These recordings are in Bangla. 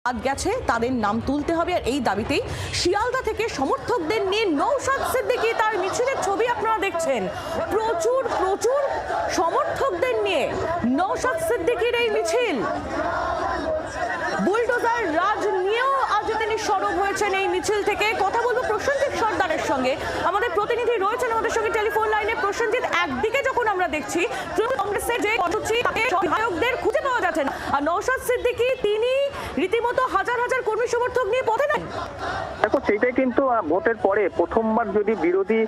বাদ গেছে তাদের নাম তুলতে হবে। আর এই দাবিতেই শিয়ালদা থেকে সমর্থকদের নিয়ে নওশাদ সিদ্দিকী তার মিছিলের ছবি আপনারা দেখছেন। প্রচুর প্রচুর সমর্থকদের নিয়ে নওশাদ সিদ্দিকীর এই মিছিল। বুলডোজার রাজ নিয়েও আজ তিনি সরব হয়েছেন এই মিছিল থেকে। কথা বলবো প্রসেনজিৎ সর্দারের সঙ্গে, আমাদের প্রতিনিধি রয়েছেন আমাদের সঙ্গে টেলিফোন লাইনে। প্রসেনজিৎ, একদিকে যখন আমরা দেখছি তৃণমূল কংগ্রেসের যে কর্মসূচি সহায়কদের খুঁজে পাওয়া যাচ্ছে না, আর নওশাদ সিদ্দিকী তিনি রীতিমতো হাজার হাজার কর্মী সমর্থক নিয়ে পথে নামেন। দেখো, সেইটাই কিন্তু ভোটের পরে প্রথমবার যদি বিরোধী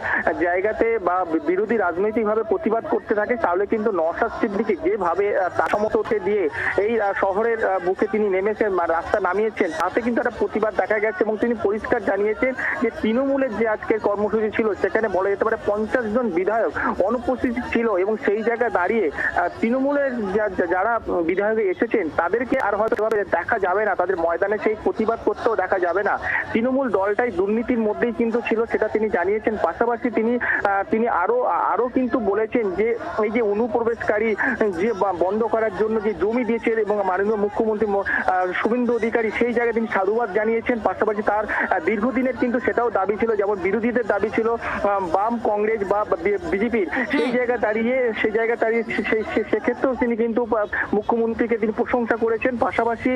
জায়গাতে বা বিরোধী রাজনৈতিকভাবে প্রতিবাদ করতে থাকে, তাহলে কিন্তু নওশাদ সিদ্দিকী যেভাবে তাকামতকে দিয়ে এই শহরের বুকে তিনি নেমেছেন, রাস্তা নামিয়েছেন, তাতে কিন্তু একটা প্রতিবাদ দেখা গেছে। এবং তিনি পরিষ্কার জানিয়েছেন যে তৃণমূলের যে আজকের কর্মসূচি ছিল সেখানে বলা যেতে পারে 50 জন বিধায়ক অনুপস্থিত ছিল। এবং সেই জায়গায় দাঁড়িয়ে তৃণমূলের যারা বিধায়ক এসেছেন তাদেরকে আর হয়তো দেখা যাবে না, তাদের ময়দানে সেই প্রতিবাদ করতেও দেখা যাবে না। তৃণমূল দলটাই দুর্নীতির মধ্যেই কিন্তু ছিল, সেটা তিনি জানিয়েছেন। পাশাপাশি তিনি আরো কিন্তু বলেছেন যে এই যে অনুপ্রবেশকারী যে বন্ধ করার জন্য যে জমি দিয়েছে এবং মাননীয় মুখ্যমন্ত্রী শুভেন্দু অধিকারী, সেই জায়গায় তিনি সাধুবাদ জানিয়েছেন। পাশাপাশি তার দীর্ঘদিনের কিন্তু সেটাও দাবি ছিল, যেমন বিরোধীদের দাবি ছিল বাম, কংগ্রেস বা বিজেপির, সেই জায়গায় দাঁড়িয়ে সেক্ষেত্রেও তিনি কিন্তু মুখ্যমন্ত্রীকে তিনি প্রশংসা করেছেন। পাশাপাশি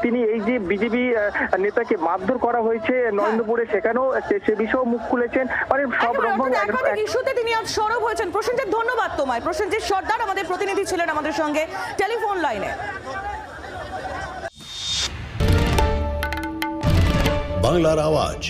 তিনি এই যে বিজেপি নেতাকে মারধর করা হয়েছে নরেন্দ্রপুরে, সেখানেও সে বিষয়েও মুখ খুলেছেন। মানে সব রকম ইস্যুতে তিনি আজ সরব হয়েছেন। প্রসেনজিৎ, ধন্যবাদ তোমায়। প্রসেনজিৎ সর্দার আমাদের প্রতিনিধি ছিলেন আমাদের সঙ্গে টেলিফোন লাইনে। বাংলার আওয়াজ।